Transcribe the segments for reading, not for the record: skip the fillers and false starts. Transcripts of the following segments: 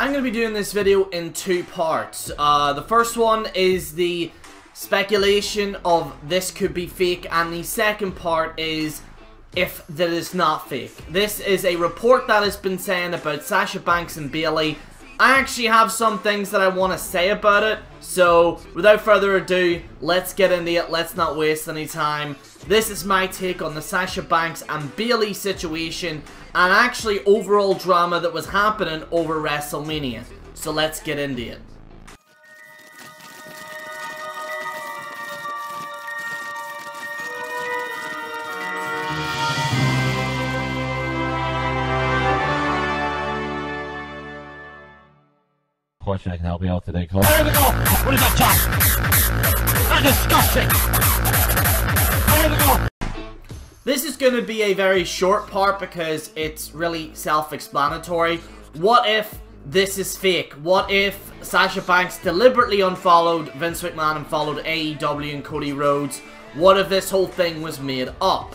I'm going to be doing this video in two parts. The first one is the speculation of this could be fake, and the second part is if that is not fake. This is a report that has been saying about Sasha Banks and Bayley. I actually have some things that I want to say about it, so without further ado, let's get into it. Let's not waste any time. This is my take on the Sasha Banks and Bayley situation, and actually overall drama that was happening over WrestleMania. So let's get into it. Fortunately, I can help you out today, Cole. There we go! What is that top? That's disgusting! There we go! This is going to be a very short part because it's really self-explanatory. What if this is fake? What if Sasha Banks deliberately unfollowed Vince McMahon and followed AEW and Cody Rhodes? What if this whole thing was made up?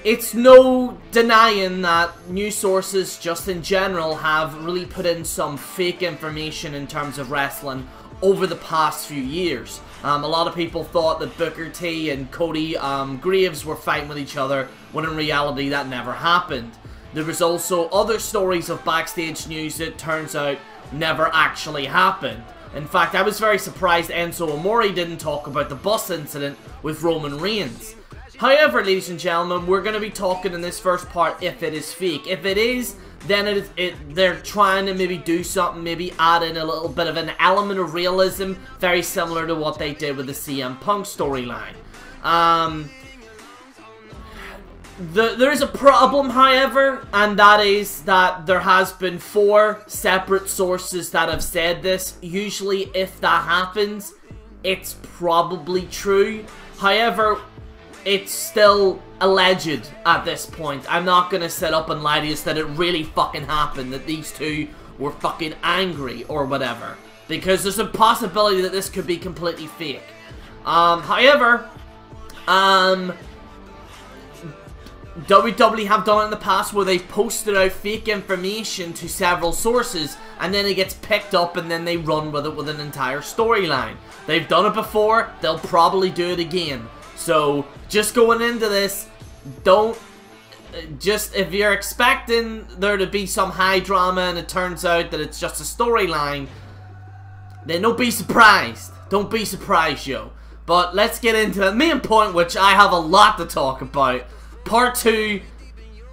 It's no denying that news sources, just in general, have really put in some fake information in terms of wrestling over the past few years. A lot of people thought that Booker T and Cody Graves were fighting with each other, when in reality that never happened. There was also other stories of backstage news that turns out never actually happened. In fact, I was very surprised Enzo Amore didn't talk about the bus incident with Roman Reigns. However, ladies and gentlemen, we're going to be talking in this first part if it is fake. If it is, then they're trying to maybe do something, maybe add in a little bit of an element of realism, very similar to what they did with the CM Punk storyline. There is a problem, however, and that is that there has been 4 separate sources that have said this. Usually, if that happens, it's probably true. However, it's still alleged at this point. I'm not gonna sit up and lie to you that it really fucking happened, that these two were fucking angry or whatever. Because there's a possibility that this could be completely fake. However, WWE have done it in the past where they've posted out fake information to several sources, and then it gets picked up and then they run with it with an entire storyline. They've done it before, they'll probably do it again. So, just going into this, if you're expecting there to be some high drama and it turns out that it's just a storyline, then don't be surprised. Don't be surprised, yo. But let's get into the main point, which I have a lot to talk about. Part 2,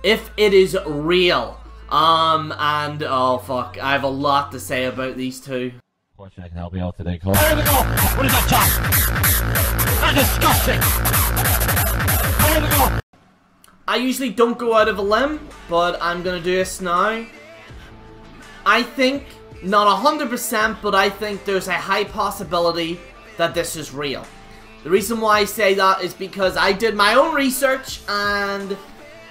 if it is real. Oh fuck, I have a lot to say about these two. Fortunately, I can help you out today, Cole. There we go! What is that top? That's disgusting! There we go! I usually don't go out of a limb, but I'm gonna do this now. I think, not 100%, but I think there's a high possibility that this is real. The reason why I say that is because I did my own research, and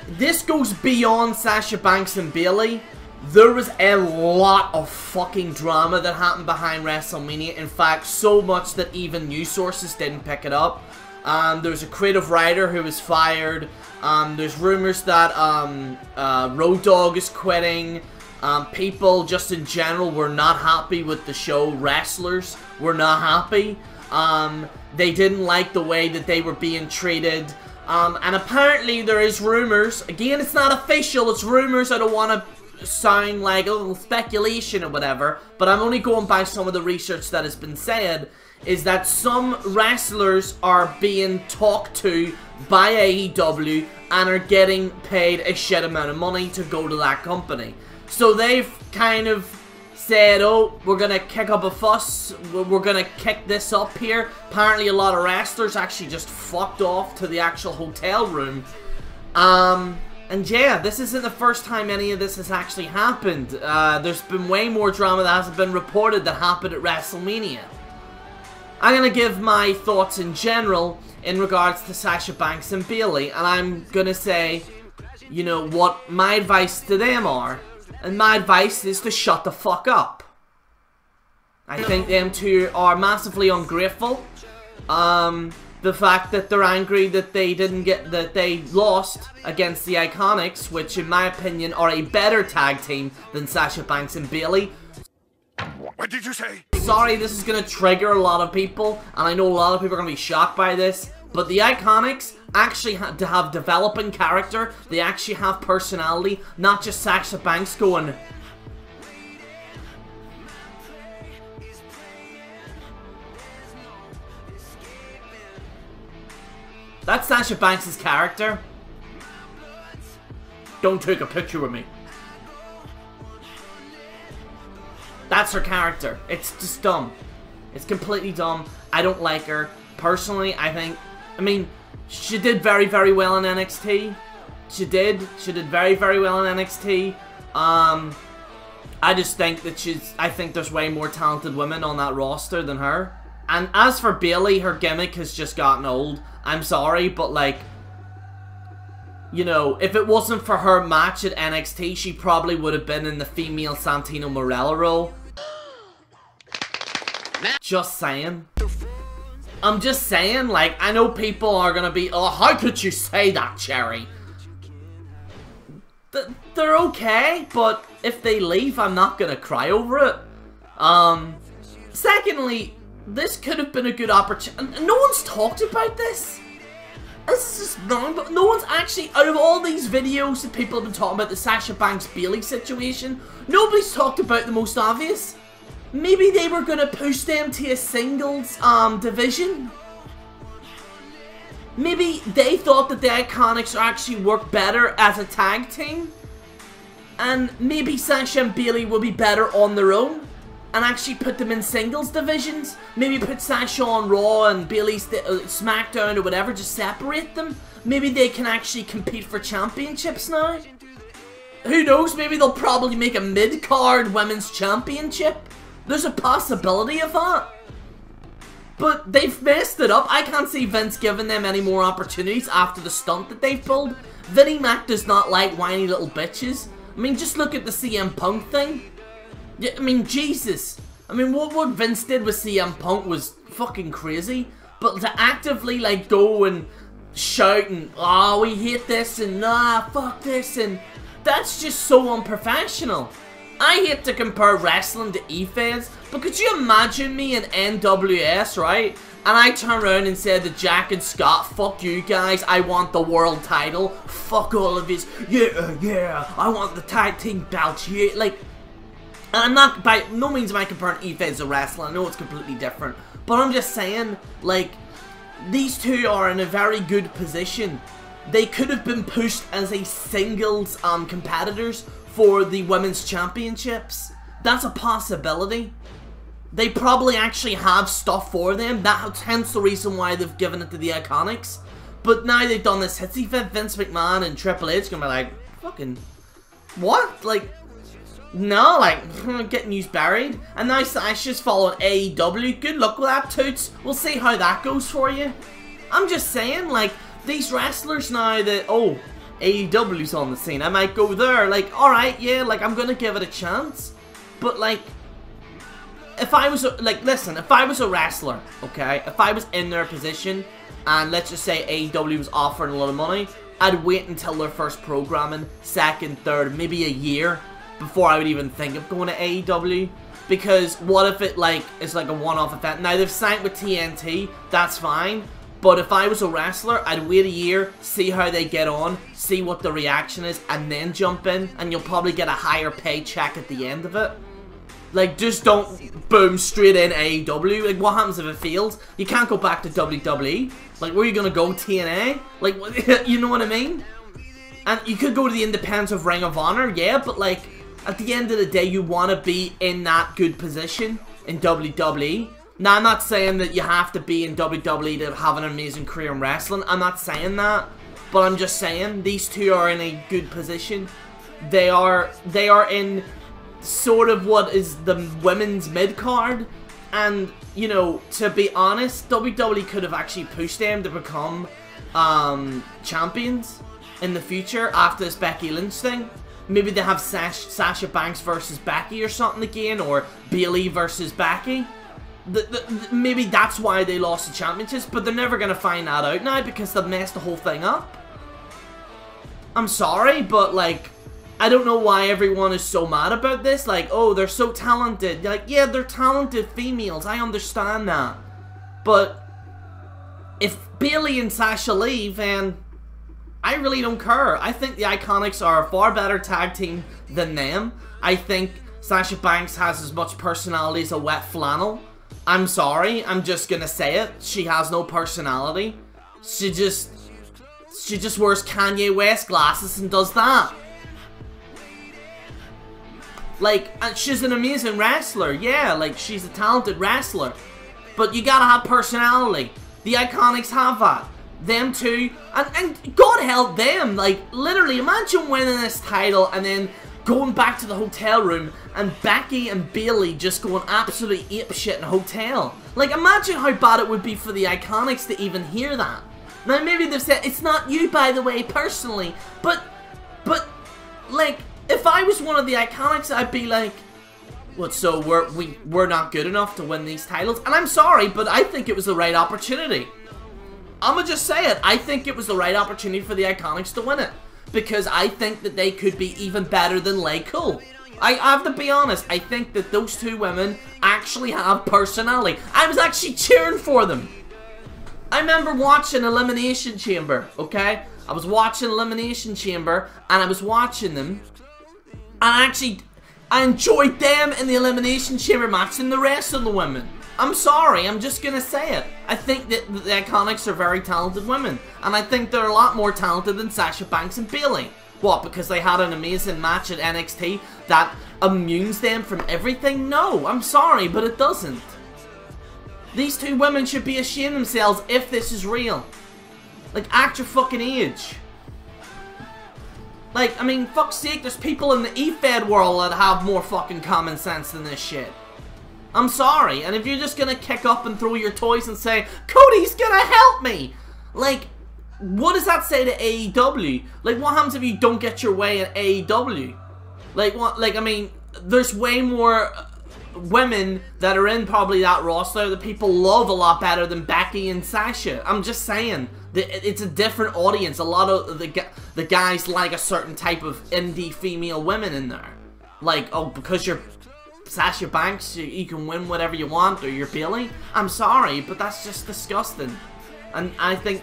this goes beyond Sasha Banks and Bayley. There was a lot of fucking drama that happened behind WrestleMania. In fact, so much that even news sources didn't pick it up. There's a creative writer who was fired. There's rumors that Road Dogg is quitting. People just in general were not happy with the show. Wrestlers were not happy. They didn't like the way that they were being treated. And apparently there is rumors. Again, it's not official. It's rumors. I don't want to sound like a little speculation or whatever, but I'm only going by some of the research that has been said, is that some wrestlers are being talked to by AEW and are getting paid a shit amount of money to go to that company. So they've kind of said, oh, we're gonna kick up a fuss, we're gonna kick this up here. Apparently a lot of wrestlers actually just fucked off to the actual hotel room. And yeah, this isn't the first time any of this has actually happened. There's been way more drama that hasn't been reported that happened at WrestleMania. I'm going to give my thoughts in general in regards to Sasha Banks and Bayley. And I'm going to say, you know, what my advice to them are. And my advice is to shut the fuck up. I think them two are massively ungrateful. The fact that they're angry that they lost against the Iconics, which in my opinion are a better tag team than Sasha Banks and Bayley. What did you say? Sorry, this is gonna trigger a lot of people, and I know a lot of people are gonna be shocked by this, but the Iconics actually had to have developing character. They actually have personality, not just Sasha Banks going, that's Sasha Banks' character. Don't take a picture with me. That's her character. It's just dumb. It's completely dumb. I don't like her. Personally, I mean, she did very, very well in NXT. She did very, very well in NXT. I just think that I think there's way more talented women on that roster than her. And as for Bayley, her gimmick has just gotten old. I'm sorry, but like, you know, if it wasn't for her match at NXT, she probably would have been in the female Santino Marella role. Just saying. I'm just saying, like, I know people are gonna be, oh, how could you say that, Cherry? They're okay, but if they leave, I'm not gonna cry over it. Secondly, this could have been a good opportunity. No one's talked about this. This is just wrong, but no one's actually, out of all these videos that people have been talking about the Sasha Banks Bayley situation, nobody's talked about the most obvious. Maybe they were gonna push them to a singles division. Maybe they thought that the Iconics actually work better as a tag team, and maybe Sasha and Bayley will be better on their own, and actually put them in singles divisions. Maybe put Sasha on Raw and Bayley SmackDown or whatever, just separate them. Maybe they can actually compete for championships now. Who knows, maybe they'll probably make a mid-card women's championship. There's a possibility of that. But they've messed it up. I can't see Vince giving them any more opportunities after the stunt that they've pulled. Vinnie Mac does not like whiny little bitches. I mean, just look at the CM Punk thing. Yeah, I mean, Jesus. I mean, what Vince did with CM Punk was fucking crazy. But to actively, like, go and shout and, oh, we hate this and, nah, fuck this, and that's just so unprofessional. I hate to compare wrestling to e-fans, but could you imagine me in NWS, right? And I turn around and say to Jack and Scott, fuck you guys, I want the world title. Fuck all of this. Yeah, I want the tag team belts. Yeah, like, and I'm not, by no means am I comparing e-fans to wrestling. I know it's completely different. But I'm just saying, like, these two are in a very good position. They could have been pushed as a singles competitors for the women's championships. That's a possibility. They probably actually have stuff for them. That's hence the reason why they've given it to the Iconics. But now they've done this hitsy fit, Vince McMahon and Triple H gonna be like, fucking, what? Like, no, like, getting you buried. And now Sasha's following AEW. Good luck with that, Toots. We'll see how that goes for you. I'm just saying, like, these wrestlers now that, oh, AEW's on the scene, I might go there, like, alright, yeah, like, I'm gonna give it a chance, but, like, if I was, like, listen, if I was a wrestler, okay, if I was in their position, and let's just say AEW was offering a lot of money, I'd wait until their first programming, second, third, maybe a year, before I would even think of going to AEW, because what if it, like, is like a one-off event? Now, they've signed with TNT, that's fine. But if I was a wrestler, I'd wait a year, see how they get on, see what the reaction is, and then jump in, and you'll probably get a higher paycheck at the end of it. Like, just don't boom straight in AEW. Like, what happens if it fails? You can't go back to WWE. Like, where are you gonna go, TNA? Like, you know what I mean? And you could go to the independents of Ring of Honor, yeah, but like, at the end of the day, you want to be in that good position in WWE. Now, I'm not saying that you have to be in WWE to have an amazing career in wrestling. I'm not saying that. But I'm just saying, these two are in a good position. They are in sort of what is the women's mid-card. And, you know, to be honest, WWE could have actually pushed them to become champions in the future after this Becky Lynch thing. Maybe they have Sasha Banks versus Becky or something again, or Bayley versus Becky. Maybe that's why they lost the championships, but they're never going to find that out now because they've messed the whole thing up. I'm sorry, but like, I don't know why everyone is so mad about this. Like, oh, they're so talented. Like, yeah, they're talented females. I understand that. But if Bayley and Sasha leave, then I really don't care. I think the Iconics are a far better tag team than them. I think Sasha Banks has as much personality as a wet flannel. I'm sorry. I'm just gonna say it. She has no personality. She just wears Kanye West glasses and does that. Like, and she's an amazing wrestler, yeah, like, she's a talented wrestler. But you gotta have personality. The Iconics have that. Them too. And God help them, like, literally, imagine winning this title and then going back to the hotel room and Becky and Bayley just going absolutely apeshit in a hotel. Like, imagine how bad it would be for the Iconics to even hear that. Now, maybe they've said, it's not you, by the way, personally, but, like, if I was one of the Iconics, I'd be like, what, so we're not good enough to win these titles? And I'm sorry, but I think it was the right opportunity. I'ma just say it. I think it was the right opportunity for the Iconics to win it. Because I think that they could be even better than Cool. I have to be honest. I think that those two women actually have personality. I was actually cheering for them. I remember watching Elimination Chamber, okay? I was watching Elimination Chamber, and I was watching them. And I enjoyed them in the Elimination Chamber match than the rest of the women. I'm sorry, I'm just gonna say it. I think that the Iconics are very talented women. And I think they're a lot more talented than Sasha Banks and Bayley. What, because they had an amazing match at NXT that immunes them from everything? No, I'm sorry, but it doesn't. These two women should be ashamed of themselves if this is real. Like, act your fucking age. Like, I mean, fuck's sake, there's people in the E-Fed world that have more fucking common sense than this shit. I'm sorry, and if you're just gonna kick up and throw your toys and say, Cody's gonna help me! Like, what does that say to AEW? Like, what happens if you don't get your way at AEW? Like, what, like, I mean, there's way more women that are in probably that roster that people love a lot better than Becky and Sasha. I'm just saying. It's a different audience. A lot of the guys like a certain type of indie female women in there. Like, oh, because you're Sasha Banks, you can win whatever you want, or you're Bayley. I'm sorry, but that's just disgusting. And I think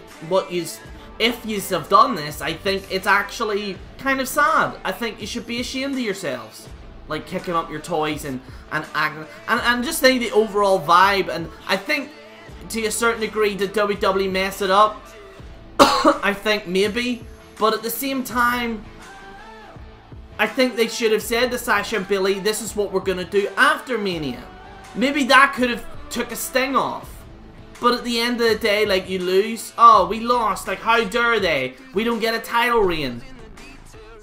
if you have done this, I think it's actually kind of sad. I think you should be ashamed of yourselves. Like, kicking up your toys and acting. And just think the overall vibe. And I think, to a certain degree, did WWE mess it up? I think maybe, but at the same time, I think they should have said to Sasha and Bayley, this is what we're gonna do after Mania. Maybe that could have took a sting off. But at the end of the day, like, you lose. Oh, we lost. Like, how dare they? We don't get a title reign.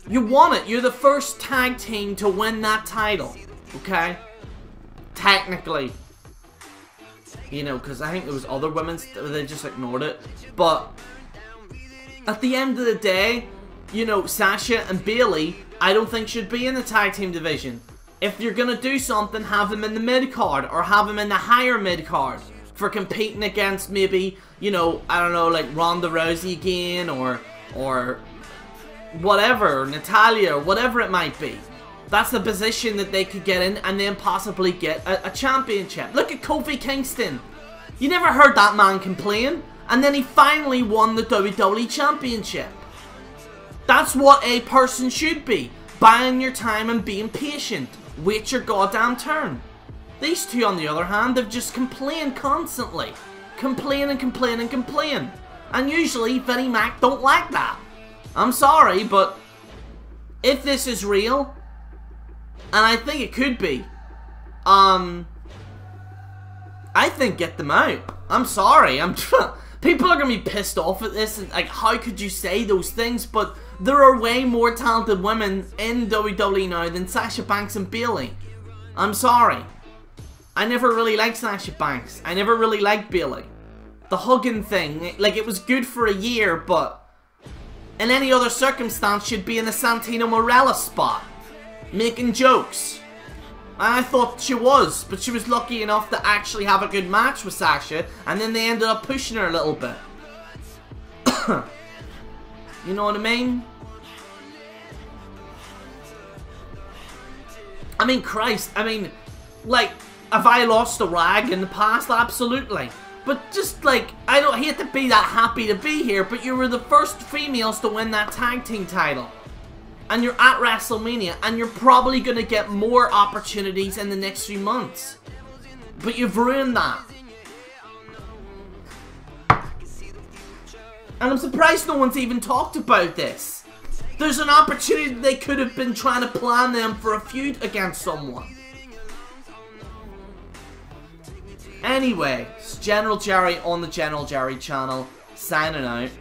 You won it. You're the first tag team to win that title. Okay? Technically. You know, because I think there was other women, they just ignored it. But at the end of the day, you know, Sasha and Bayley, I don't think should be in the tag team division. If you're gonna do something, have them in the mid-card, or have them in the higher mid-card, for competing against maybe, you know, I don't know, like Ronda Rousey again, or whatever, Natalia, or whatever it might be. That's the position that they could get in, and then possibly get a championship. Look at Kofi Kingston. You never heard that man complain, and then he finally won the WWE Championship. That's what a person should be. Buying your time and being patient. Wait your goddamn turn. These two, on the other hand, have just complained constantly. Complain and complain and complain. And usually, Vinnie Mac don't like that. I'm sorry, but if this is real, and I think it could be, I think get them out. I'm sorry, people are gonna be pissed off at this, and like, how could you say those things? But there are way more talented women in WWE now than Sasha Banks and Bayley. I'm sorry. I never really liked Sasha Banks. I never really liked Bayley. The hugging thing, like, it was good for a year, but in any other circumstance, she'd be in the Santino Marella spot, making jokes. And I thought she was, but she was lucky enough to actually have a good match with Sasha, and then they ended up pushing her a little bit. You know what I mean? I mean, Christ, I mean, like, have I lost a rag in the past? Absolutely. But just, like, I don't hate to be that happy to be here, but you were the first females to win that tag team title. And you're at WrestleMania, and you're probably going to get more opportunities in the next few months. But you've ruined that. And I'm surprised no one's even talked about this. There's an opportunity they could have been trying to plan them for a feud against someone. Anyway, it's General Jerry on the General Jerry channel, signing out.